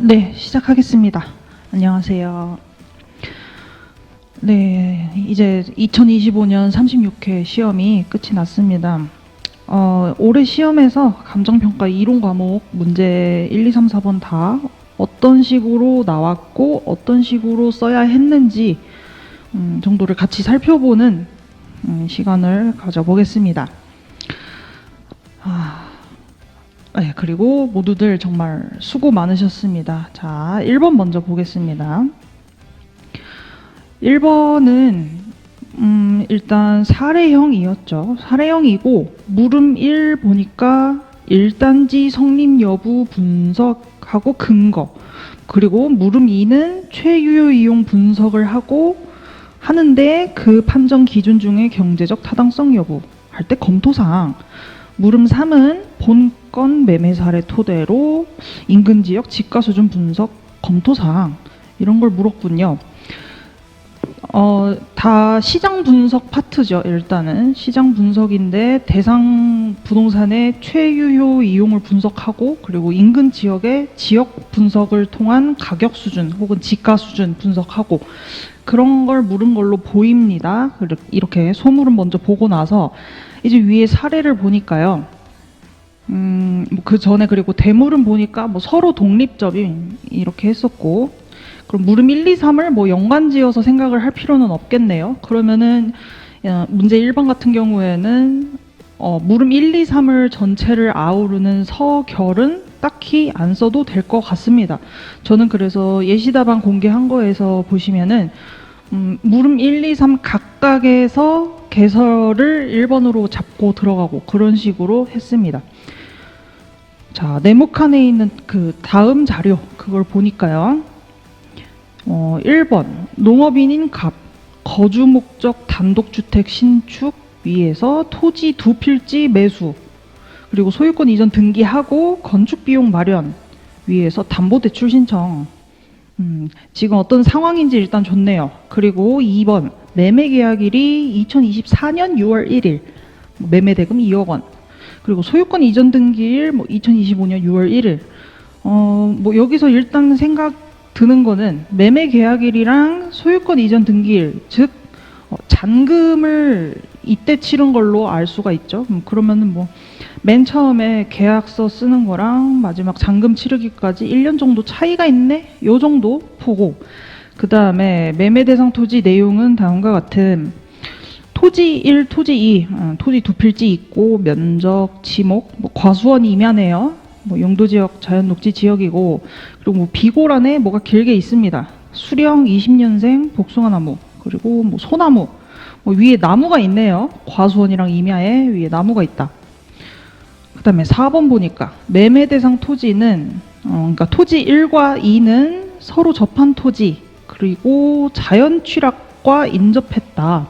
네, 시작하겠습니다. 안녕하세요. 네, 이제 2025년 36회 시험이 끝이 났습니다. 올해 시험에서 감정평가 이론 과목 문제 1, 2, 3, 4번 다 어떤 식으로 나왔고 어떤 식으로 써야 했는지 정도를 같이 살펴보는 시간을 가져보겠습니다. 네, 그리고 모두들 정말 수고 많으셨습니다. 자, 1번 먼저 보겠습니다. 1번은 일단 사례형이었죠. 사례형이고 물음 1 보니까 일단지 성립 여부 분석하고 근거, 그리고 물음 2는 최유효 이용 분석을 하는데 그 판정 기준 중에 경제적 타당성 여부 할 때 검토사항, 물음 3은 본건 매매 사례 토대로 인근 지역 지가 수준 분석 검토사항, 이런 걸 물었군요. 다 시장 분석 파트죠. 일단은 시장 분석인데 대상 부동산의 최유효 이용을 분석하고, 그리고 인근 지역의 지역 분석을 통한 가격 수준 혹은 지가 수준 분석하고, 그런 걸 물은 걸로 보입니다. 이렇게 소물은 먼저 보고 나서 이제 위에 사례를 보니까요. 그 전에 그리고 대물은 보니까 뭐 서로 독립적인 이렇게 했었고, 그럼 물음 1, 2, 3을 뭐 연관지어서 생각을 할 필요는 없겠네요. 그러면은 문제 1번 같은 경우에는 물음 1, 2, 3을 전체를 아우르는 서결은 딱히 안 써도 될 것 같습니다. 저는 그래서 예시답안 공개한 거에서 보시면은 물음 1, 2, 3 각각에서 개설을 1번으로 잡고 들어가고 그런 식으로 했습니다. 자, 네모칸에 있는 그 다음 자료 그걸 보니까요. 1번 농업인인 갑 거주 목적 단독주택 신축 위에서 토지 두 필지 매수, 그리고 소유권 이전 등기하고 건축 비용 마련 위에서 담보대출 신청. 지금 어떤 상황인지 일단 좋네요. 그리고 2번 매매계약일이 2024년 6월 1일, 매매대금 2억 원, 그리고 소유권 이전 등기일 2025년 6월 1일. 뭐 여기서 일단 생각 드는 거는 매매계약일이랑 소유권 이전 등기일, 즉 잔금을 이때 치른 걸로 알 수가 있죠. 그러면은 뭐 맨 처음에 계약서 쓰는 거랑 마지막 잔금 치르기까지 1년 정도 차이가 있네? 요 정도 보고, 그 다음에 매매 대상 토지 내용은 다음과 같은 토지 1, 토지 2, 토지 두 필지 있고 면적, 지목, 뭐 과수원 이면에요. 뭐 용도지역, 자연녹지 지역이고, 그리고 뭐 비고란에 뭐가 길게 있습니다. 수령 20년생 복숭아나무, 그리고 뭐 소나무, 뭐 위에 나무가 있네요. 과수원이랑 임야에 위에 나무가 있다. 그 다음에 4번 보니까 매매 대상 토지는 그러니까 토지 1과 2는 서로 접한 토지, 그리고 자연 취락과 인접했다.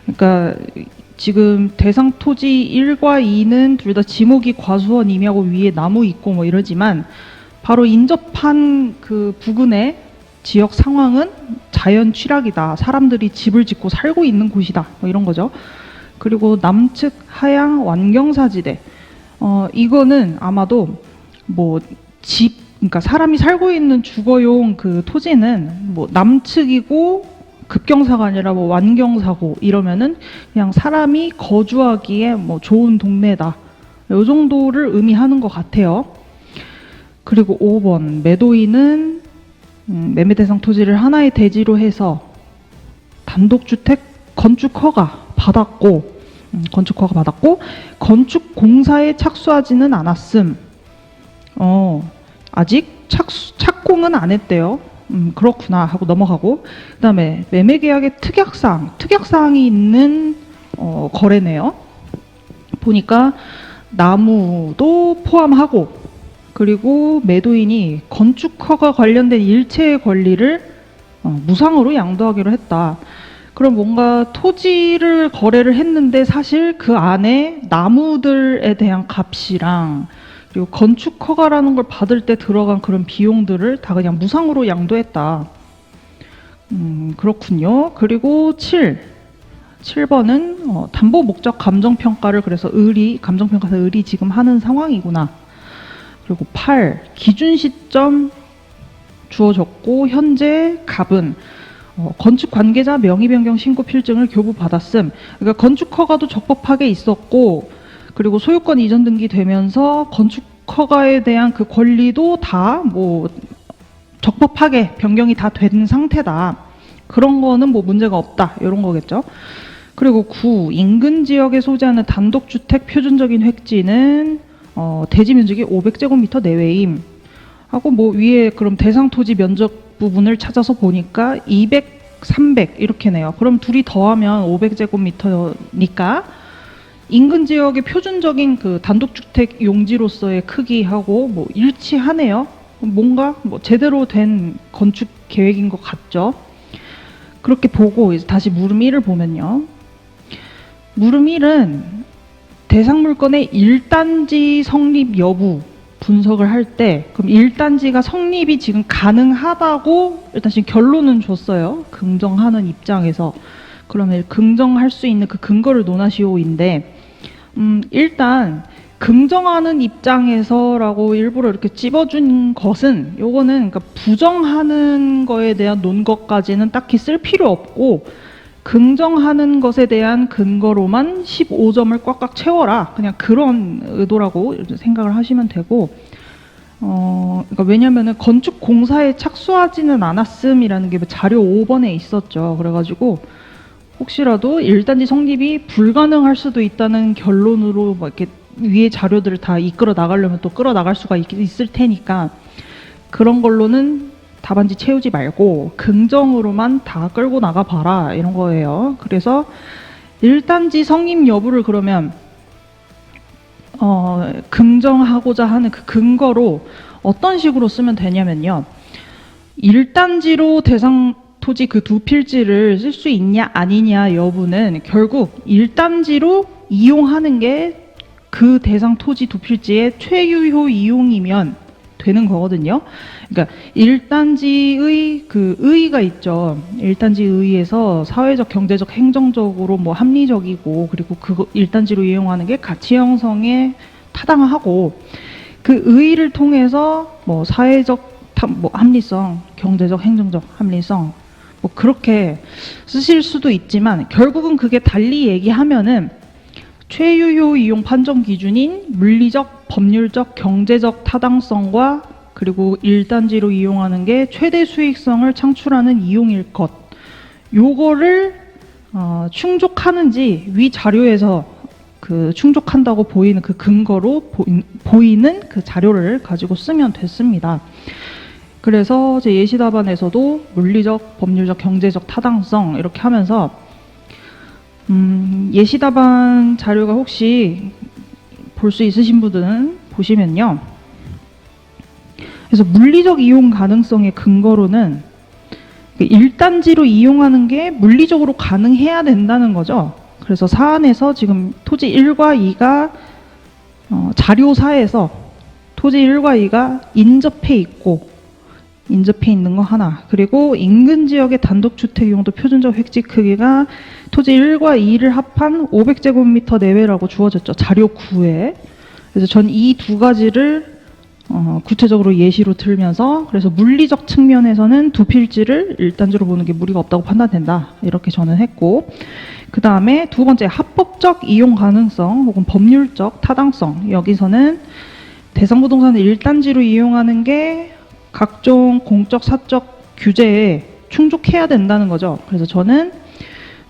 그러니까 지금 대상 토지 1과 2는 둘 다 지목이 과수원 임야고 위에 나무 있고 뭐 이러지만, 바로 인접한 그 부근의 지역 상황은 자연 취락이다. 사람들이 집을 짓고 살고 있는 곳이다. 뭐 이런 거죠. 그리고 남측 하양 완경사지대. 이거는 아마도 뭐 그러니까 사람이 살고 있는 주거용 그 토지는 뭐 남측이고 급경사가 아니라 뭐 완경사고 이러면은 그냥 사람이 거주하기에 뭐 좋은 동네다. 요 정도를 의미하는 것 같아요. 그리고 5번 매도인은 매매 대상 토지를 하나의 대지로 해서 단독주택 건축 허가 받았고, 건축 공사에 착수하지는 않았음. 아직 착공은 안 했대요. 그렇구나 하고 넘어가고, 그 다음에 매매계약의 특약사항이 있는 거래네요. 보니까 나무도 포함하고, 그리고 매도인이 건축허가 관련된 일체의 권리를 무상으로 양도하기로 했다. 그럼 뭔가 토지를 거래를 했는데 사실 그 안에 나무들에 대한 값이랑 그리고 건축 허가라는 걸 받을 때 들어간 그런 비용들을 다 그냥 무상으로 양도했다. 그렇군요. 그리고 7번은 담보 목적 감정평가를 그래서 감정평가에서 지금 하는 상황이구나. 그리고 8 기준 시점 주어졌고 현재 갑은 건축 관계자 명의 변경 신고 필증을 교부받았음. 그러니까 건축 허가도 적법하게 있었고 그리고 소유권 이전 등기되면서 건축 허가에 대한 그 권리도 다 뭐 적법하게 변경이 다 된 상태다. 그런 거는 뭐 문제가 없다. 이런 거겠죠. 그리고 9. 인근 지역에 소재하는 단독주택 표준적인 획지는 대지 면적이 500제곱미터 내외임. 하고 뭐 위에 그럼 대상 토지 면적 부분을 찾아서 보니까 200, 300 이렇게네요. 그럼 둘이 더하면 500제곱미터니까 인근 지역의 표준적인 그 단독주택 용지로서의 크기하고 뭐 일치하네요. 뭔가 뭐 제대로 된 건축 계획인 것 같죠. 그렇게 보고 이제 다시 물음 1을 보면요. 물음 1은 대상 물건의 1단지 성립 여부 분석을 할 때 그럼 1단지가 성립이 지금 가능하다고 일단 지금 결론은 줬어요. 긍정하는 입장에서. 그러면 긍정할 수 있는 그 근거를 논하시오인데 일단 긍정하는 입장에서라고 일부러 이렇게 찝어준 것은 요거는 그러니까 부정하는 거에 대한 논거까지는 딱히 쓸 필요 없고 긍정하는 것에 대한 근거로만 15점을 꽉꽉 채워라. 그냥 그런 의도라고 생각을 하시면 되고 그러니까 왜냐면은 건축 공사에 착수하지는 않았음이라는 게 자료 5번에 있었죠. 그래가지고 혹시라도 1단지 성립이 불가능할 수도 있다는 결론으로 막 이렇게 위에 자료들을 다 이끌어 나가려면 또 끌어 나갈 수가 있을 테니까 그런 걸로는 답안지 채우지 말고 긍정으로만 다 끌고 나가 봐라 이런 거예요. 그래서 1단지 성립 여부를 그러면 긍정하고자 하는 그 근거로 어떤 식으로 쓰면 되냐면요. 1단지로 대상 토지 그 두 필지를 쓸 수 있냐 아니냐 여부는 결국 1단지로 이용하는 게 그 대상 토지 두 필지의 최유효 이용이면 되는 거거든요. 그러니까 1단지의 그 의의가 있죠. 1단지 의의에서 사회적, 경제적, 행정적으로 뭐 합리적이고 그리고 그거 1단지로 이용하는 게 가치 형성에 타당하고 그 의의를 통해서 뭐 사회적 뭐 합리성, 경제적, 행정적 합리성 뭐 그렇게 쓰실 수도 있지만 결국은 그게 달리 얘기하면은 최유효 이용 판정 기준인 물리적, 법률적, 경제적 타당성과 그리고 1단지로 이용하는 게 최대 수익성을 창출하는 이용일 것. 요거를 충족하는지 위 자료에서 그 충족한다고 보이는 그 근거로 보이는 그 자료를 가지고 쓰면 됐습니다. 그래서 제 예시 답안에서도 물리적, 법률적, 경제적 타당성 이렇게 하면서 예시 답안 자료가 혹시 볼 수 있으신 분들은 보시면요. 그래서 물리적 이용 가능성의 근거로는 1단지로 이용하는 게 물리적으로 가능해야 된다는 거죠. 그래서 사안에서 지금 토지 1과 2가 자료사에서 토지 1과 2가 인접해 있는 거 하나. 그리고 인근 지역의 단독주택 용도 표준적 획지 크기가 토지 1과 2를 합한 500제곱미터 내외라고 주어졌죠. 자료 9에. 그래서 전 이 두 가지를 구체적으로 예시로 들면서 그래서 물리적 측면에서는 두 필지를 1단지로 보는 게 무리가 없다고 판단된다. 이렇게 저는 했고 그 다음에 두 번째 합법적 이용 가능성 혹은 법률적 타당성. 여기서는 대상 부동산을 1단지로 이용하는 게 각종 공적, 사적 규제에 충족해야 된다는 거죠. 그래서 저는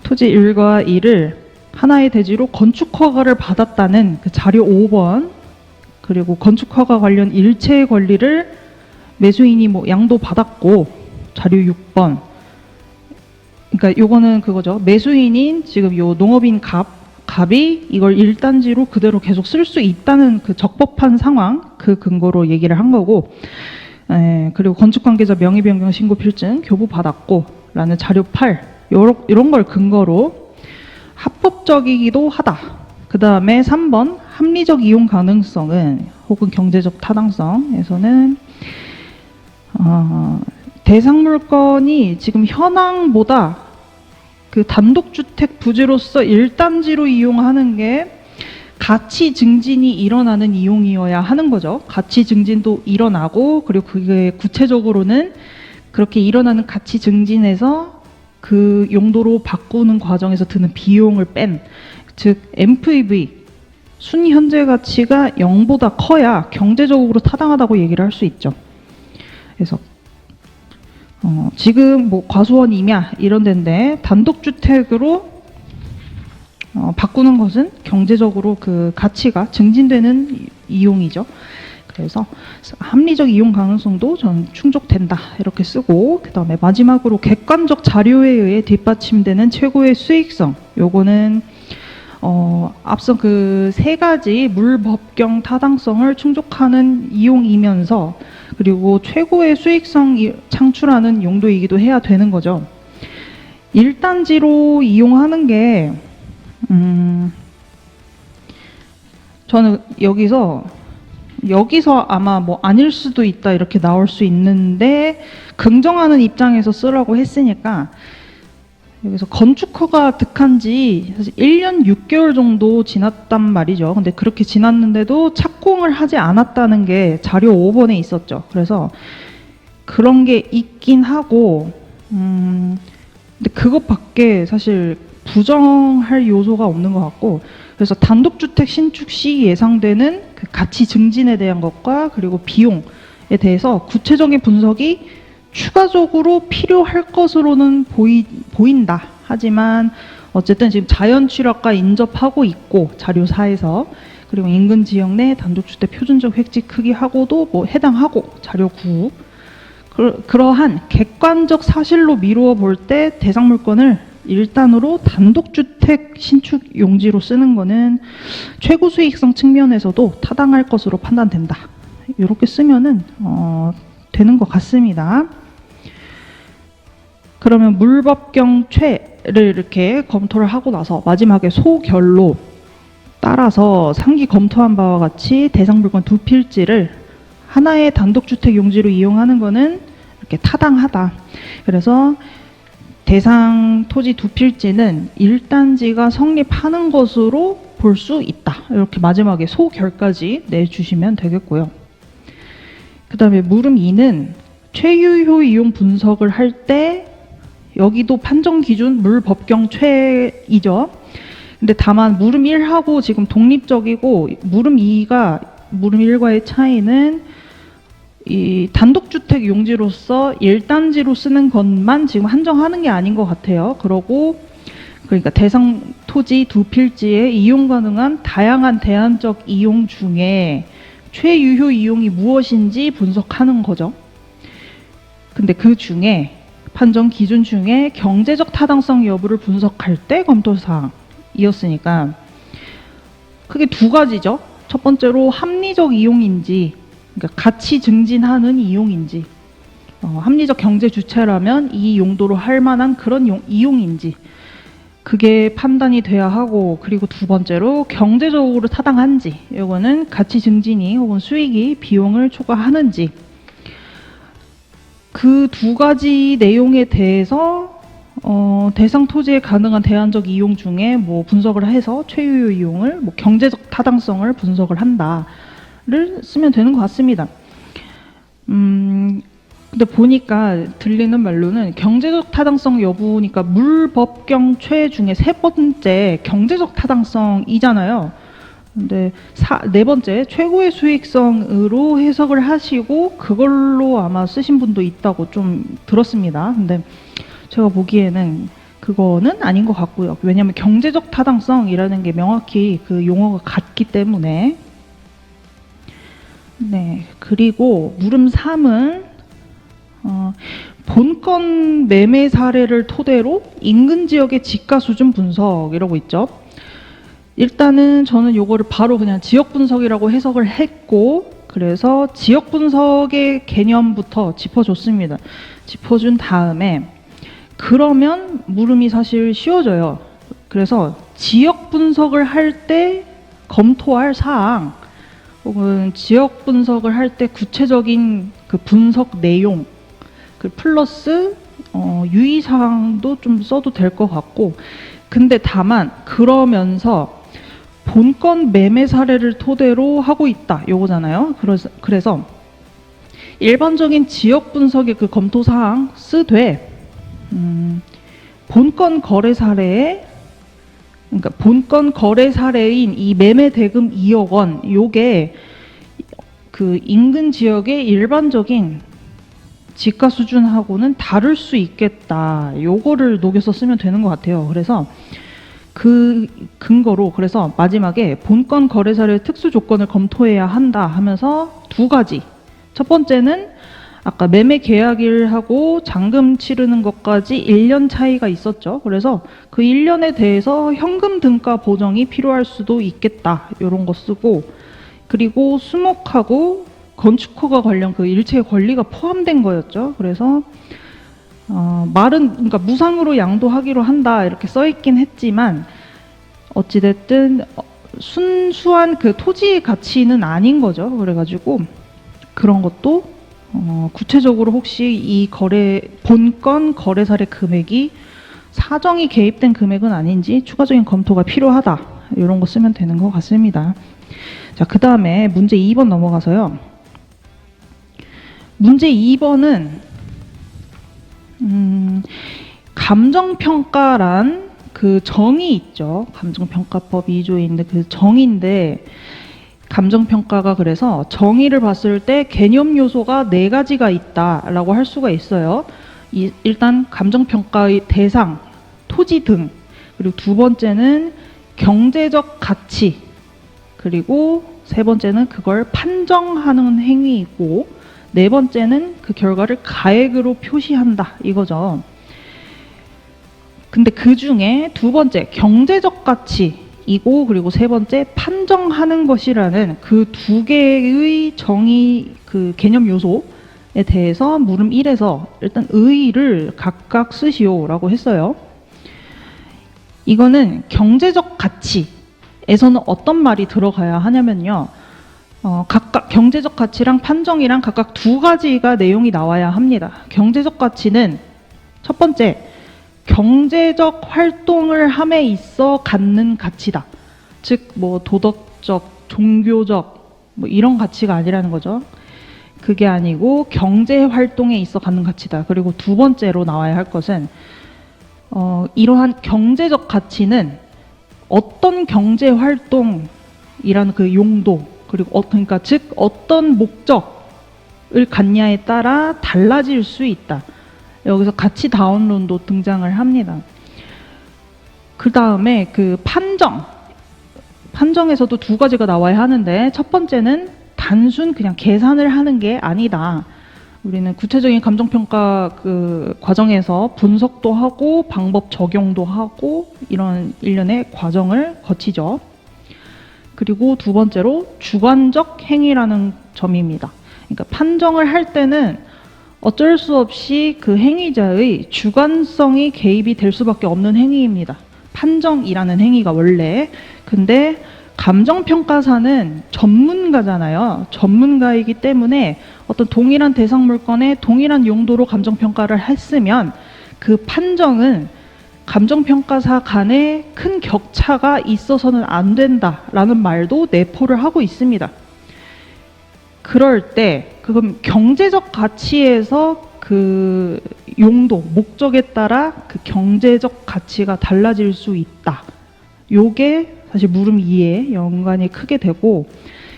토지 1과 2를 하나의 대지로 건축 허가를 받았다는 그 자료 5번 그리고 건축 허가 관련 일체의 권리를 매수인이 뭐 양도 받았고 자료 6번 그러니까 요거는 그거죠. 매수인인 지금 요 농업인 갑이 이걸 1단지로 그대로 계속 쓸 수 있다는 그 적법한 상황 그 근거로 얘기를 한 거고 그리고 건축 관계자 명의 변경 신고 필증 교부 받았고 라는 자료 8 이런 걸 근거로 합법적이기도 하다. 그 다음에 3번 합리적 이용 가능성은 혹은 경제적 타당성에서는 대상 물건이 지금 현황보다 그 단독주택 부지로서 1단지로 이용하는 게 가치 증진이 일어나는 이용이어야 하는 거죠. 가치 증진도 일어나고, 그리고 그게 구체적으로는 그렇게 일어나는 가치 증진에서 그 용도로 바꾸는 과정에서 드는 비용을 뺀, 즉 MPV 순 현재 가치가 0보다 커야 경제적으로 타당하다고 얘기를 할 수 있죠. 그래서 지금 뭐 과수원 임야 이런 데인데 단독주택으로 바꾸는 것은 경제적으로 그 가치가 증진되는 이용이죠. 그래서 합리적 이용 가능성도 저는 충족된다 이렇게 쓰고, 그 다음에 마지막으로 객관적 자료에 의해 뒷받침되는 최고의 수익성, 요거는 앞선 그 세 가지 물법경 타당성을 충족하는 이용이면서 그리고 최고의 수익성 창출하는 용도이기도 해야 되는 거죠. 1단지로 이용하는 게 저는 여기서 아마 뭐 아닐 수도 있다 이렇게 나올 수 있는데, 긍정하는 입장에서 쓰라고 했으니까 여기서 건축허가 득한 지 사실 1년 6개월 정도 지났단 말이죠. 근데 그렇게 지났는데도 착공을 하지 않았다는 게 자료 5번에 있었죠. 그래서 그런 게 있긴 하고, 근데 그것밖에 사실 부정할 요소가 없는 것 같고, 그래서 단독주택 신축 시 예상되는 그 가치 증진에 대한 것과 그리고 비용에 대해서 구체적인 분석이 추가적으로 필요할 것으로는 보인다. 하지만 어쨌든 지금 자연취락과 인접하고 있고 자료4에서, 그리고 인근 지역 내 단독주택 표준적 획지 크기하고도 뭐 해당하고 자료 9, 그러한 객관적 사실로 미루어 볼 때 대상 물건을 1단으로 단독주택 신축 용지로 쓰는 거는 최고 수익성 측면에서도 타당할 것으로 판단된다. 이렇게 쓰면은 되는 것 같습니다. 그러면 물법경 최를 이렇게 검토를 하고 나서 마지막에 소결로 따라서 상기 검토한 바와 같이 대상 물건 두 필지를 하나의 단독주택 용지로 이용하는 거는 이렇게 타당하다. 그래서 대상 토지 두 필지는 1단지가 성립하는 것으로 볼 수 있다. 이렇게 마지막에 소결까지 내주시면 되겠고요. 그 다음에 물음 2는 최유효 이용 분석을 할 때 여기도 판정 기준 물법경 최이죠. 근데 다만 물음 1하고 지금 독립적이고, 물음 1과의 차이는 이 단독주택 용지로서 1단지로 쓰는 것만 지금 한정하는 게 아닌 것 같아요. 그러니까 대상 토지 두 필지에 이용 가능한 다양한 대안적 이용 중에 최유효 이용이 무엇인지 분석하는 거죠. 근데 그 중에 판정 기준 중에 경제적 타당성 여부를 분석할 때 검토사항이었으니까 크게 두 가지죠. 첫 번째로 합리적 이용인지, 그러니까 가치 증진하는 이용인지, 합리적 경제 주체라면 이 용도로 할 만한 그런 이용인지 그게 판단이 돼야 하고, 그리고 두 번째로 경제적으로 타당한지, 이거는 가치 증진이 혹은 수익이 비용을 초과하는지, 그 두 가지 내용에 대해서 대상 토지에 가능한 대안적 이용 중에 뭐 분석을 해서 최유효 이용을 뭐 경제적 타당성을 분석을 한다를 쓰면 되는 것 같습니다. 근데 보니까 들리는 말로는 경제적 타당성 여부니까 물법경 최 중에 세 번째 경제적 타당성이잖아요. 근데 네 번째 최고의 수익성으로 해석을 하시고 그걸로 아마 쓰신 분도 있다고 좀 들었습니다. 근데 제가 보기에는 그거는 아닌 것 같고요. 왜냐하면 경제적 타당성이라는 게 명확히 그 용어가 같기 때문에. 네, 그리고 물음 3은 본건 매매 사례를 토대로 인근 지역의 지가 수준 분석이라고 있죠. 일단은 저는 요거를 바로 그냥 지역 분석이라고 해석을 했고, 그래서 지역 분석의 개념부터 짚어줬습니다. 짚어준 다음에 그러면 물음이 사실 쉬워져요. 그래서 지역 분석을 할 때 검토할 사항, 혹은 지역 분석을 할 때 구체적인 그 분석 내용, 그 플러스 유의사항도 좀 써도 될 것 같고, 근데 다만 그러면서 본건 매매 사례를 토대로 하고 있다. 요거잖아요. 그래서 일반적인 지역 분석의 그 검토 사항 쓰되 본건 거래 사례에 그러니까 본건 거래 사례인 이 매매 대금 2억 원 요게 그 인근 지역의 일반적인 지가 수준하고는 다를 수 있겠다. 요거를 녹여서 쓰면 되는 것 같아요. 그래서 그 근거로 그래서 마지막에 본건 거래 사례 특수 조건을 검토해야 한다 하면서 두 가지. 첫 번째는 아까 매매 계약일하고 잔금 치르는 것까지 1년 차이가 있었죠. 그래서 그 1년에 대해서 현금 등가 보정이 필요할 수도 있겠다. 이런 거 쓰고 그리고 수목하고 건축허가 관련 그 일체의 권리가 포함된 거였죠. 그래서 그러니까 무상으로 양도하기로 한다 이렇게 써 있긴 했지만 어찌됐든 순수한 그 토지의 가치는 아닌 거죠. 그래가지고 그런 것도 구체적으로 혹시 이 본건 거래 사례 금액이 사정이 개입된 금액은 아닌지 추가적인 검토가 필요하다. 이런 거 쓰면 되는 것 같습니다. 자, 그 다음에 문제 2번 넘어가서요. 문제 2번은 감정평가란 그 정의 있죠. 감정평가법 2조에 있는 그 정의인데 감정평가가 그래서 정의를 봤을 때 개념 요소가 4가지가 있다라고 할 수가 있어요. 일단 감정평가의 대상, 토지 등, 그리고 두 번째는 경제적 가치, 그리고 세 번째는 그걸 판정하는 행위이고 네 번째는 그 결과를 가액으로 표시한다 이거죠. 근데 그 중에 두 번째 경제적 가치이고 그리고 세 번째 판정하는 것이라는 그 두 개의 정의 그 개념 요소에 대해서 물음 1에서 일단 의의를 각각 쓰시오라고 했어요. 이거는 경제적 가치에서는 어떤 말이 들어가야 하냐면요. 각각 경제적 가치랑 판정이랑 각각 두 가지가 내용이 나와야 합니다. 경제적 가치는 첫 번째, 경제적 활동을 함에 있어 갖는 가치다. 즉, 뭐 도덕적, 종교적 뭐 이런 가치가 아니라는 거죠. 그게 아니고 경제 활동에 있어 갖는 가치다. 그리고 두 번째로 나와야 할 것은 이러한 경제적 가치는 어떤 경제 활동이라는 그 용도 그리고 그러니까 즉 어떤 목적을 갖냐에 따라 달라질 수 있다. 여기서 가치 다운론도 등장을 합니다. 그 다음에 그 판정에서도 두 가지가 나와야 하는데 첫 번째는 단순 그냥 계산을 하는 게 아니다. 우리는 구체적인 감정평가 그 과정에서 분석도 하고 방법 적용도 하고 이런 일련의 과정을 거치죠. 그리고 두 번째로 주관적 행위라는 점입니다. 그러니까 판정을 할 때는 어쩔 수 없이 그 행위자의 주관성이 개입이 될 수밖에 없는 행위입니다. 판정이라는 행위가 원래. 근데 감정평가사는 전문가잖아요. 전문가이기 때문에 어떤 동일한 대상 물건에 동일한 용도로 감정평가를 했으면 그 판정은 감정평가사 간에 큰 격차가 있어서는 안 된다라는 말도 내포를 하고 있습니다. 그럴 때 그럼 경제적 가치에서 그 용도, 목적에 따라 그 경제적 가치가 달라질 수 있다. 요게 사실 물음 2에 연관이 크게 되고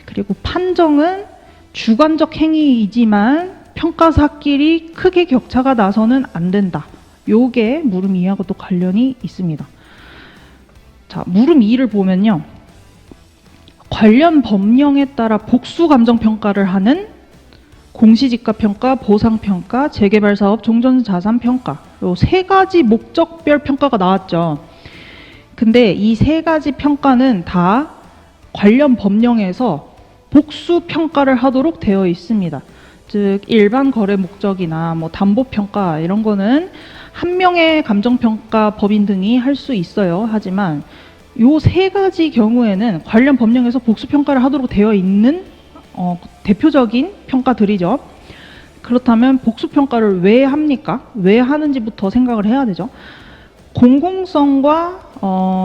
그리고 판정은 주관적 행위이지만 평가사끼리 크게 격차가 나서는 안 된다. 요게 물음 2하고 또 관련이 있습니다. 자, 물음 2를 보면요. 관련 법령에 따라 복수 감정 평가를 하는 공시지가평가, 보상평가, 재개발사업, 종전자산평가 요 세 가지 목적별 평가가 나왔죠. 근데 이 세 가지 평가는 다 관련 법령에서 복수 평가를 하도록 되어 있습니다. 즉 일반 거래 목적이나 뭐 담보평가 이런 거는 한 명의 감정평가 법인 등이 할 수 있어요. 하지만 요 세 가지 경우에는 관련 법령에서 복수평가를 하도록 되어 있는 대표적인 평가들이죠. 그렇다면 복수평가를 왜 합니까? 왜 하는지부터 생각을 해야 되죠. 공공성과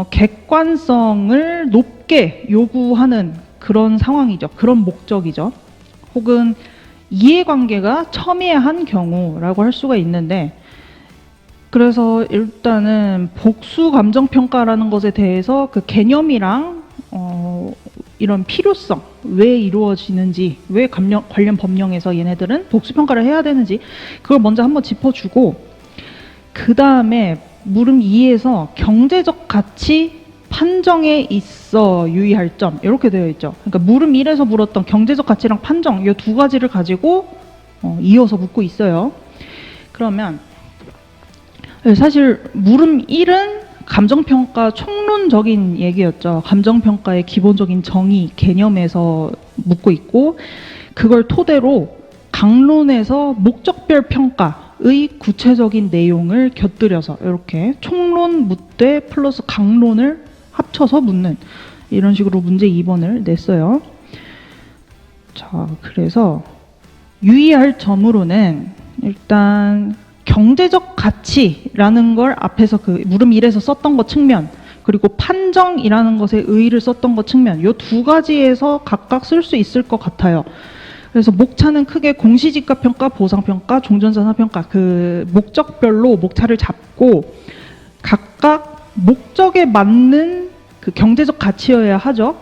객관성을 높게 요구하는 그런 상황이죠. 그런 목적이죠. 혹은 이해관계가 첨예한 경우라고 할 수가 있는데, 그래서 일단은 복수 감정평가라는 것에 대해서 그 개념이랑 이런 필요성, 왜 이루어지는지, 왜 관련 법령에서 얘네들은 복수평가를 해야 되는지 그걸 먼저 한번 짚어주고, 그 다음에 물음 2에서 경제적 가치 판정에 있어 유의할 점 이렇게 되어 있죠. 그러니까 물음 1에서 물었던 경제적 가치랑 판정 이 두 가지를 가지고 이어서 묻고 있어요. 그러면 사실 물음 1은 감정평가 총론적인 얘기였죠. 감정평가의 기본적인 정의, 개념에서 묻고 있고, 그걸 토대로 강론에서 목적별 평가의 구체적인 내용을 곁들여서 이렇게 총론 묻되 플러스 강론을 합쳐서 묻는 이런 식으로 문제 2번을 냈어요. 자, 그래서 유의할 점으로는 일단 경제적 가치라는 걸 앞에서 그 물음 1에서 썼던 것 측면, 그리고 판정이라는 것에 의의를 썼던 것 측면, 이 두 가지에서 각각 쓸 수 있을 것 같아요. 그래서 목차는 크게 공시지가평가, 보상평가, 종전산하평가 그 목적별로 목차를 잡고 각각 목적에 맞는 그 경제적 가치여야 하죠.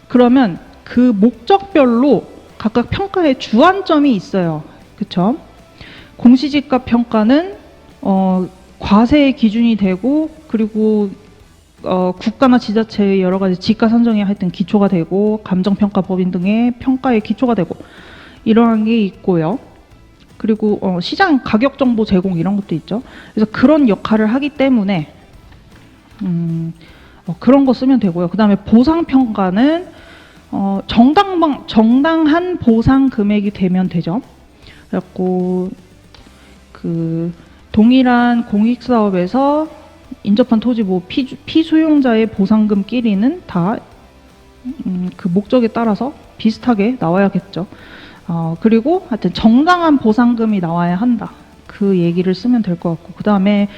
그러면 그 목적별로 각각 평가의 주안점이 있어요. 그렇죠? 공시지가 평가는 과세의 기준이 되고, 그리고 국가나 지자체의 여러 가지 지가 산정에 하여튼 기초가 되고, 감정평가법인 등의 평가의 기초가 되고 이러한 게 있고요. 그리고 시장 가격 정보 제공 이런 것도 있죠. 그래서 그런 역할을 하기 때문에 그런 거 쓰면 되고요. 그 다음에 보상평가는 정당한 보상 금액이 되면 되죠. 그래갖고 그 동일한 공익사업에서 인접한 토지 뭐 피수용자의 보상금끼리는 다 그 목적에 따라서 비슷하게 나와야겠죠. 그리고 하여튼 정당한 보상금이 나와야 한다. 그 얘기를 쓰면 될 것 같고, 그 다음에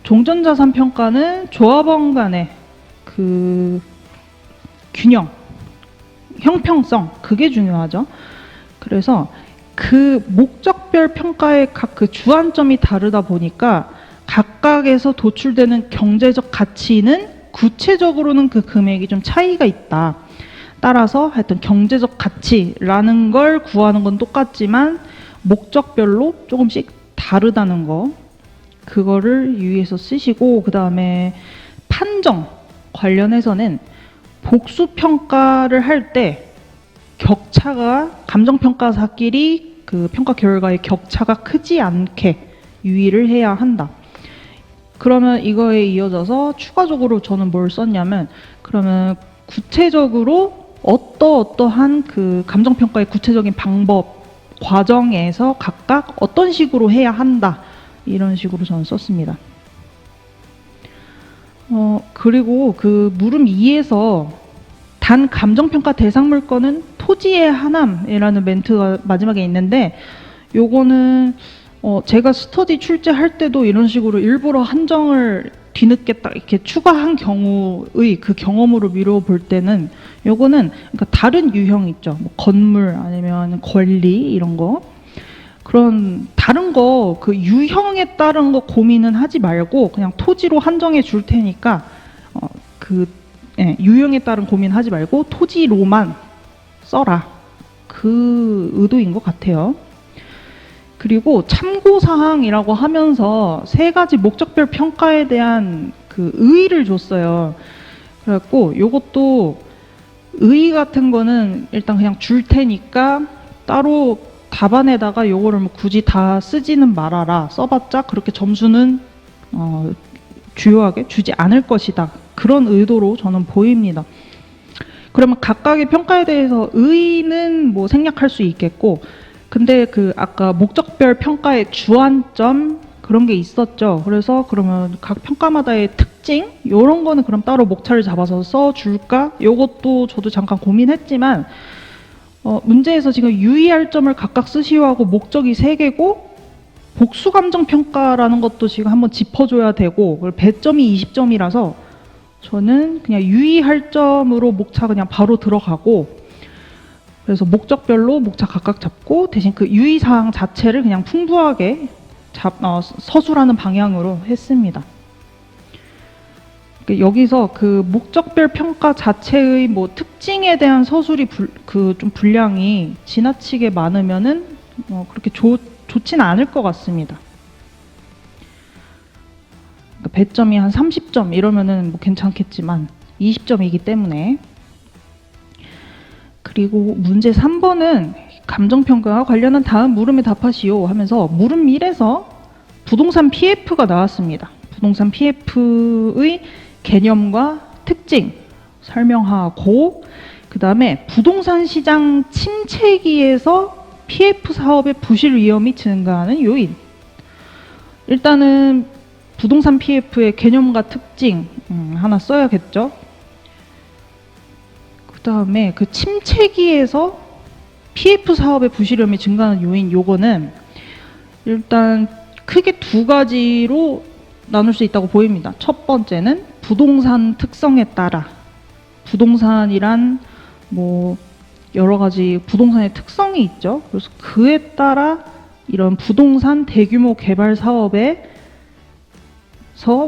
종전자산 평가는 조합원 간의 그 균형, 형평성, 그게 중요하죠. 그래서 그 목적별 평가의 각 그 주안점이 다르다 보니까 각각에서 도출되는 경제적 가치는 구체적으로는 그 금액이 좀 차이가 있다. 따라서 하여튼 경제적 가치라는 걸 구하는 건 똑같지만 목적별로 조금씩 다르다는 거, 그거를 유의해서 쓰시고, 그 다음에 판정 관련해서는 복수평가를 할 때 격차가 감정평가사끼리 그 평가 결과의 격차가 크지 않게 유의를 해야 한다. 그러면 이거에 이어져서 추가적으로 저는 뭘 썼냐면, 그러면 구체적으로 어떠한 그 감정평가의 구체적인 방법, 과정에서 각각 어떤 식으로 해야 한다. 이런 식으로 저는 썼습니다. 그리고 그 물음 2에서 단 감정평가 대상 물건은 토지의 하남이라는 멘트가 마지막에 있는데, 요거는 제가 스터디 출제할 때도 이런 식으로 일부러 한정을 뒤늦게 딱 이렇게 추가한 경우의 그 경험으로 미뤄 볼 때는 요거는 그러니까 다른 유형 있죠. 뭐 건물 아니면 권리 이런 거. 그런 다른 거 그 유형에 따른 거 고민은 하지 말고 그냥 토지로 한정해 줄 테니까 유형에 따른 고민하지 말고 토지로만 써라. 그 의도인 것 같아요. 그리고 참고사항이라고 하면서 세 가지 목적별 평가에 대한 그 의의를 줬어요. 그래갖고 요것도 의의 같은 거는 일단 그냥 줄 테니까 따로 답안에다가 요거를 뭐 굳이 다 쓰지는 말아라. 써봤자 그렇게 점수는 주요하게 주지 않을 것이다. 그런 의도로 저는 보입니다. 그러면 각각의 평가에 대해서 의의는 뭐 생략할 수 있겠고, 근데 그 아까 목적별 평가의 주안점 그런 게 있었죠. 그래서 그러면 각 평가마다의 특징 이런 거는 그럼 따로 목차를 잡아서 써줄까? 요것도 저도 잠깐 고민했지만 문제에서 지금 유의할 점을 각각 쓰시오 하고 목적이 3개고 복수감정평가라는 것도 지금 한번 짚어줘야 되고, 배점이 20점이라서 저는 그냥 유의할점으로 목차 그냥 바로 들어가고, 그래서 목적별로 목차 각각 잡고 대신 그 유의사항 자체를 그냥 풍부하게 서술하는 방향으로 했습니다. 여기서 그 목적별 평가 자체의 뭐 특징에 대한 서술이 좀 분량이 지나치게 많으면은 그렇게 좋지는 않을 것 같습니다. 그러니까 배점이 한 30점 이러면은 뭐 괜찮겠지만 20점이기 때문에. 그리고 문제 3번은 감정평가와 관련한 다음 물음에 답하시오 하면서 물음 1에서 부동산 PF가 나왔습니다. 부동산 PF의 개념과 특징 설명하고, 그 다음에 부동산 시장 침체기에서 PF 사업의 부실 위험이 증가하는 요인. 일단은 부동산 PF의 개념과 특징 하나 써야겠죠. 그 다음에 그 침체기에서 PF 사업의 부실 위험이 증가하는 요인, 요거는 일단 크게 두 가지로 나눌 수 있다고 보입니다. 첫 번째는 부동산 특성에 따라, 부동산이란 뭐 여러 가지 부동산의 특성이 있죠. 그래서 그에 따라 이런 부동산 대규모 개발 사업에서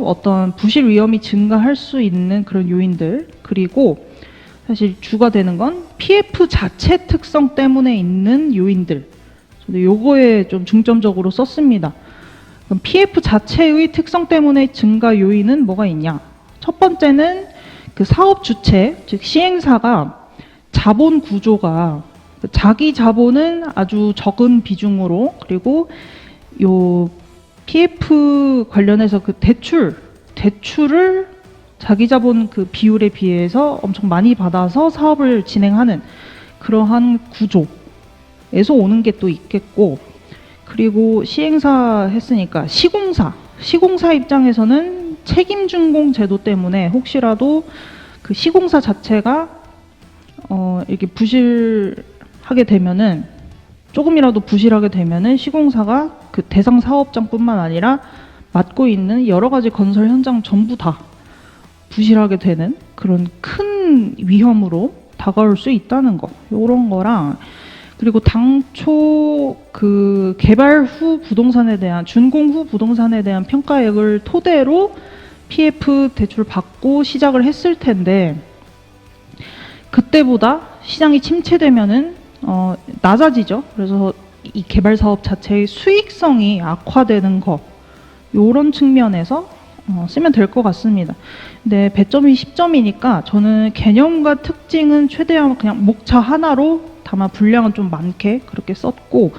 어떤 부실 위험이 증가할 수 있는 그런 요인들, 그리고 사실 주가 되는 건 PF 자체 특성 때문에 있는 요인들, 저도 요거에 좀 중점적으로 썼습니다. 그럼 PF 자체의 특성 때문에 증가 요인은 뭐가 있냐? 첫 번째는 그 사업 주체, 즉 시행사가 자본 구조가 자기 자본은 아주 적은 비중으로, 그리고 요 PF 관련해서 그 대출을 자기 자본 그 비율에 비해서 엄청 많이 받아서 사업을 진행하는 그러한 구조에서 오는 게 또 있겠고, 그리고 시행사 했으니까 시공사 입장에서는 책임준공 제도 때문에 혹시라도 그 시공사 자체가 이렇게 부실하게 되면은, 조금이라도 부실하게 되면은 시공사가 그 대상 사업장뿐만 아니라 맡고 있는 여러 가지 건설 현장 전부 다 부실하게 되는 그런 큰 위험으로 다가올 수 있다는 거, 이런 거랑, 그리고 당초 그 개발 후 부동산에 대한, 준공 후 부동산에 대한 평가액을 토대로 PF 대출 받고 시작을 했을 텐데, 그때보다 시장이 침체되면은 낮아지죠. 그래서 이 개발 사업 자체의 수익성이 악화되는 거, 요런 측면에서 쓰면 될 것 같습니다. 근데 배점이 10점이니까 저는 개념과 특징은 최대한 그냥 목차 하나로, 다만 분량은 좀 많게 그렇게 썼고,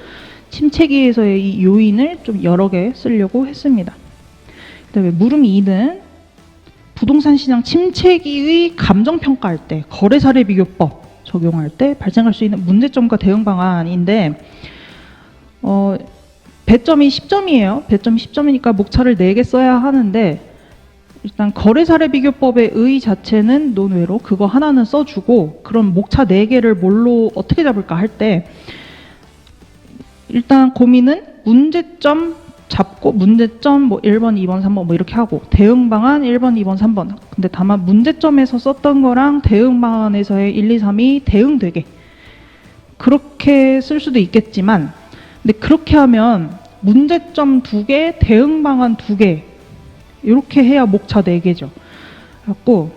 침체기에서의 이 요인을 좀 여러 개 쓰려고 했습니다. 그다음에 물음 2는 부동산 시장 침체기의 감정평가할 때 거래 사례 비교법 적용할 때 발생할 수 있는 문제점과 대응 방안인데, 배점이 10점이에요. 배점이 10점이니까 목차를 4개 써야 하는데, 일단 거래 사례 비교법의 의 자체는 논외로 그거 하나는 써주고, 그럼 목차 4개를 뭘로 어떻게 잡을까 할 때, 일단 고민은 문제점 잡고, 문제점 뭐 1번, 2번, 3번 뭐 이렇게 하고, 대응 방안 1번, 2번, 3번. 근데 다만 문제점에서 썼던 거랑 대응 방안에서의 1, 2, 3이 대응되게 그렇게 쓸 수도 있겠지만, 근데 그렇게 하면 문제점 2개, 대응 방안 2개 이렇게 해야 목차 4개죠. 그래갖고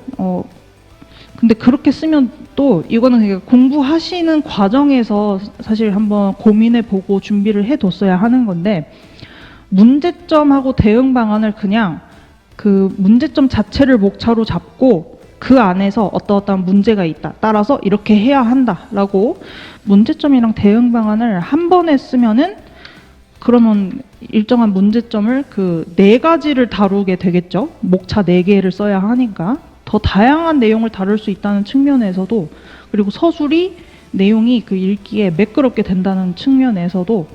근데 그렇게 쓰면 또 이거는 공부하시는 과정에서 사실 한번 고민해보고 준비를 해뒀어야 하는 건데, 문제점하고 대응 방안을 그냥 그 문제점 자체를 목차로 잡고 그 안에서 어떠어떠한 문제가 있다, 따라서 이렇게 해야 한다라고 문제점이랑 대응 방안을 한 번에 쓰면은, 그러면 일정한 문제점을 그 4가지를 다루게 되겠죠. 목차 4개를 써야 하니까 더 다양한 내용을 다룰 수 있다는 측면에서도, 그리고 서술이 내용이 그 읽기에 매끄럽게 된다는 측면에서도,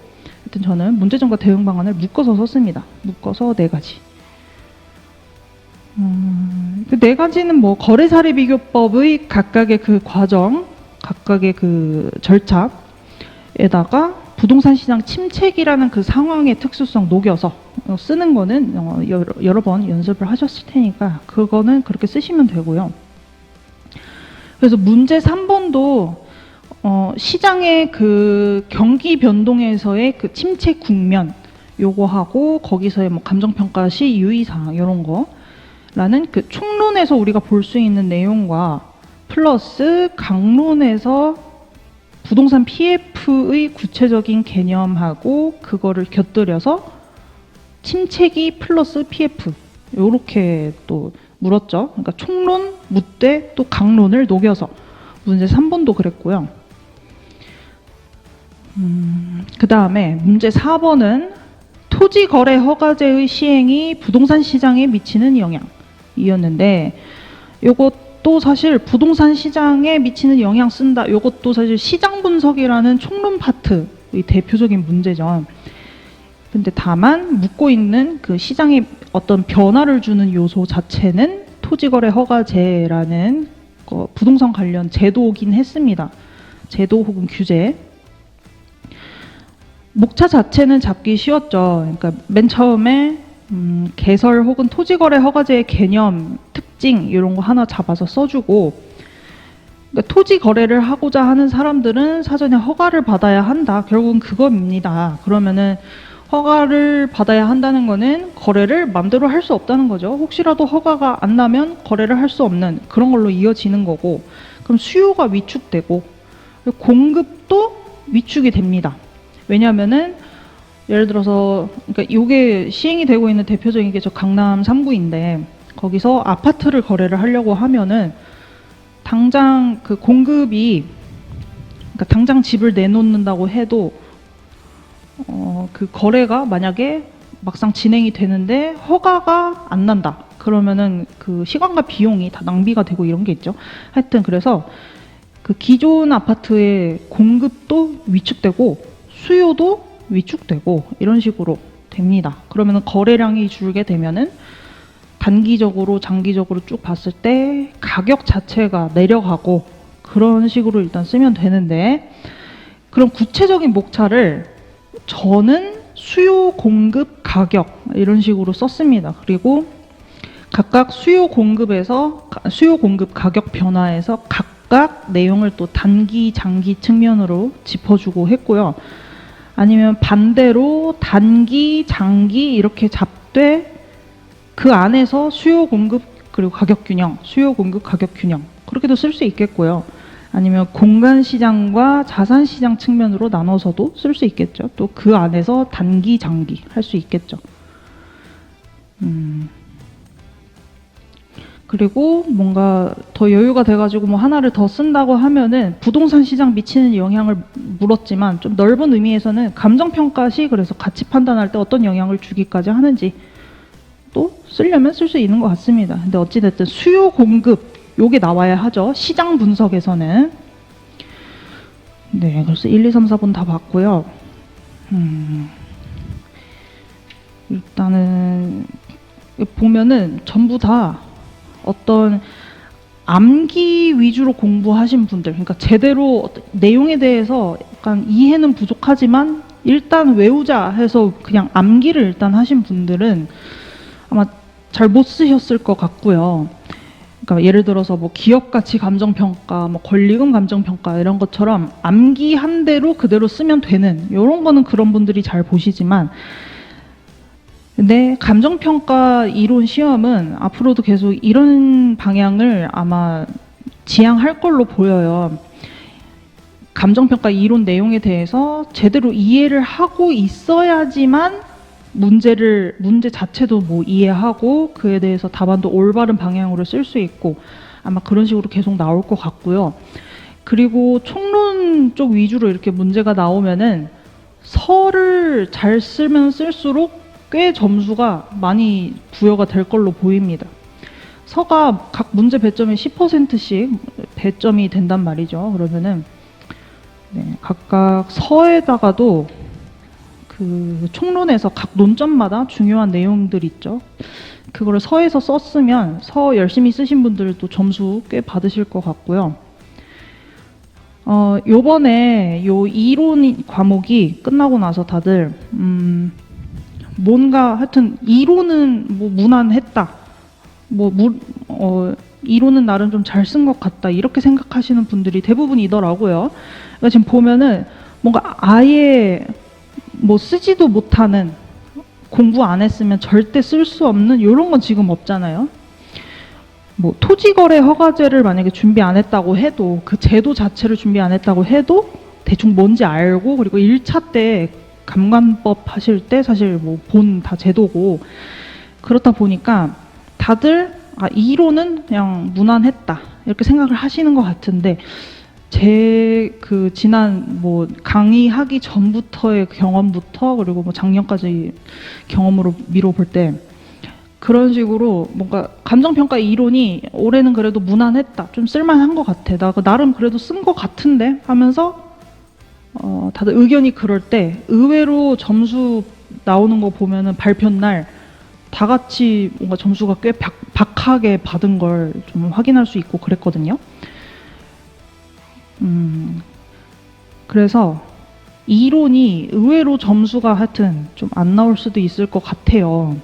하여튼 저는 문제점과 대응 방안을 묶어서 썼습니다. 묶어서 4가지. 그 4가지는 뭐 거래 사례 비교법의 각각의 그 과정, 각각의 그 절차에다가 부동산 시장 침체기라는 그 상황의 특수성 녹여서 쓰는 거는 여러 번 연습을 하셨을 테니까 그거는 그렇게 쓰시면 되고요. 그래서 문제 3번도 시장의 그 경기 변동에서의 그 침체 국면 요거하고 거기서의 뭐 감정평가 시 유의사항 이런 거라는 그 총론에서 우리가 볼 수 있는 내용과 플러스 강론에서 부동산 PF의 구체적인 개념하고 그거를 곁들여서 침체기 플러스 PF 요렇게 또 물었죠. 그러니까 총론, 묻되 또 강론을 녹여서 문제 3번도 그랬고요. 그 다음에 문제 4번은 토지거래 허가제의 시행이 부동산 시장에 미치는 영향이었는데 요것도 사실 부동산 시장에 미치는 영향 쓴다. 요것도 사실 시장 분석이라는 총론 파트의 대표적인 문제죠. 근데 다만 묻고 있는 그 시장에 어떤 변화를 주는 요소 자체는 토지거래 허가제라는 부동산 관련 제도이긴 했습니다. 제도 혹은 규제. 목차 자체는 잡기 쉬웠죠. 그러니까 맨 처음에 개설 혹은 토지거래 허가제의 개념, 특징 이런 거 하나 잡아서 써주고 그러니까 토지 거래를 하고자 하는 사람들은 사전에 허가를 받아야 한다. 결국은 그겁니다. 그러면은 허가를 받아야 한다는 거는 거래를 마음대로 할 수 없다는 거죠. 혹시라도 허가가 안 나면 거래를 할 수 없는 그런 걸로 이어지는 거고 그럼 수요가 위축되고 공급도 위축이 됩니다. 왜냐하면은 예를 들어서 그러니까 이게 시행이 되고 있는 대표적인 게 저 강남 3구인데 거기서 아파트를 거래를 하려고 하면은 당장 그 공급이 그러니까 당장 집을 내놓는다고 해도 그 거래가 만약에 막상 진행이 되는데 허가가 안 난다. 그러면은 그 시간과 비용이 다 낭비가 되고 이런 게 있죠. 하여튼 그래서 그 기존 아파트의 공급도 위축되고 수요도 위축되고 이런 식으로 됩니다. 그러면은 거래량이 줄게 되면은 단기적으로 장기적으로 쭉 봤을 때 가격 자체가 내려가고 그런 식으로 일단 쓰면 되는데 그럼 구체적인 목차를 저는 수요 공급 가격 이런 식으로 썼습니다. 그리고 각각 수요 공급 가격 변화에서 각각 내용을 또 단기 장기 측면으로 짚어주고 했고요. 아니면 반대로 단기 장기 이렇게 잡되 그 안에서 수요 공급 그리고 가격 균형, 수요 공급 가격 균형 그렇게도 쓸 수 있겠고요. 아니면 공간 시장과 자산 시장 측면으로 나눠서도 쓸 수 있겠죠. 또 그 안에서 단기 장기 할 수 있겠죠. 그리고 뭔가 더 여유가 돼가지고 뭐 하나를 더 쓴다고 하면은 부동산 시장 미치는 영향을 물었지만 좀 넓은 의미에서는 감정평가 시 그래서 가치 판단할 때 어떤 영향을 주기까지 하는지 또 쓰려면 쓸 수 있는 것 같습니다. 근데 어찌됐든 수요 공급 요게 나와야 하죠. 시장 분석에서는. 네, 그래서 1, 2, 3, 4번 다 봤고요. 일단은 보면은 전부 다 어떤 암기 위주로 공부하신 분들, 그러니까 제대로 내용에 대해서 약간 이해는 부족하지만 일단 외우자 해서 그냥 암기를 일단 하신 분들은 아마 잘 못 쓰셨을 것 같고요. 그러니까 예를 들어서 뭐 기업 가치 감정 평가, 뭐 권리금 감정 평가 이런 것처럼 암기한 대로 그대로 쓰면 되는 이런 거는 그런 분들이 잘 보시지만 근데 감정평가 이론 시험은 앞으로도 계속 이런 방향을 아마 지향할 걸로 보여요. 감정평가 이론 내용에 대해서 제대로 이해를 하고 있어야지만 문제 자체도 뭐 이해하고 그에 대해서 답안도 올바른 방향으로 쓸 수 있고 아마 그런 식으로 계속 나올 것 같고요. 그리고 총론 쪽 위주로 이렇게 문제가 나오면은 서를 잘 쓰면 쓸수록 꽤 점수가 많이 부여가 될 걸로 보입니다. 서가 각 문제 배점의 10%씩 배점이 된단 말이죠. 그러면은 네, 각각 서에다가도 그 총론에서 각 논점마다 중요한 내용들 있죠. 그거를 서에서 썼으면 서 열심히 쓰신 분들도 점수 꽤 받으실 것 같고요. 요번에 요 이론 과목이 끝나고 나서 다들, 뭔가 하여튼 이론은 뭐 무난했다. 이론은 나름 좀 잘 쓴 것 같다. 이렇게 생각하시는 분들이 대부분이더라고요. 그러니까 지금 보면은 뭔가 아예 뭐 쓰지도 못하는, 공부 안 했으면 절대 쓸 수 없는 이런 건 지금 없잖아요. 뭐 토지거래 허가제를 만약에 준비 안 했다고 해도, 그 제도 자체를 준비 안 했다고 해도 대충 뭔지 알고, 그리고 1차 때 감관법 하실 때 사실 뭐 본 다 제도고, 그렇다 보니까 다들 이론은 그냥 무난했다 이렇게 생각을 하시는 것 같은데, 제 그 지난 뭐 강의하기 전부터의 경험부터, 그리고 뭐 작년까지 경험으로 미뤄볼 때 그런 식으로 뭔가 감정평가 이론이 올해는 그래도 무난했다, 좀 쓸만한 것 같아, 나 나름 그래도 쓴 것 같은데 하면서 다들 의견이 그럴 때 의외로 점수 나오는 거 보면은 발표 날 다 같이 뭔가 점수가 꽤 박하게 받은 걸 좀 확인할 수 있고 그랬거든요. 그래서 이론이 의외로 점수가 하여튼 좀 안 나올 수도 있을 것 같아요.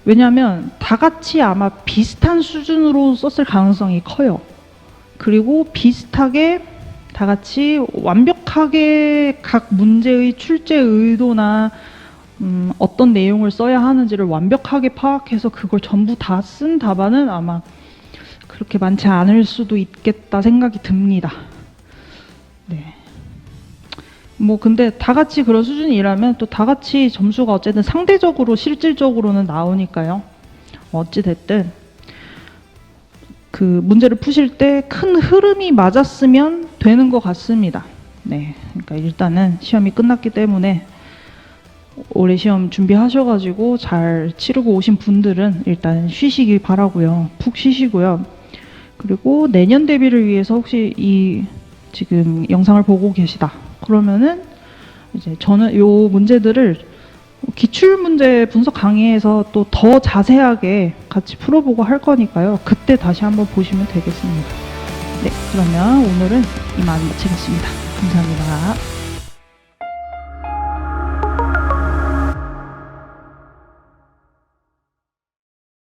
왜냐하면 다 같이 아마 비슷한 수준으로 썼을 가능성이 커요. 그리고 비슷하게 다 같이 완벽하게 각 문제의 출제 의도나 어떤 내용을 써야 하는지를 완벽하게 파악해서 그걸 전부 다 쓴 답안은 아마 그렇게 많지 않을 수도 있겠다 생각이 듭니다. 네. 뭐 근데 다 같이 그런 수준이라면 또 다 같이 점수가 어쨌든 상대적으로 실질적으로는 나오니까요. 어찌 됐든 그 문제를 푸실 때 큰 흐름이 맞았으면 되는 것 같습니다. 네. 그러니까 일단은 시험이 끝났기 때문에 올해 시험 준비하셔가지고 잘 치르고 오신 분들은 일단 쉬시기 바라고요. 푹 쉬시고요. 그리고 내년 대비를 위해서 혹시 이 지금 영상을 보고 계시다 그러면은 이제 저는 요 문제들을 기출 문제 분석 강의에서 또 더 자세하게 같이 풀어보고 할 거니까요. 그때 다시 한번 보시면 되겠습니다. 네, 그러면 오늘은 이만 마치겠습니다. 감사합니다.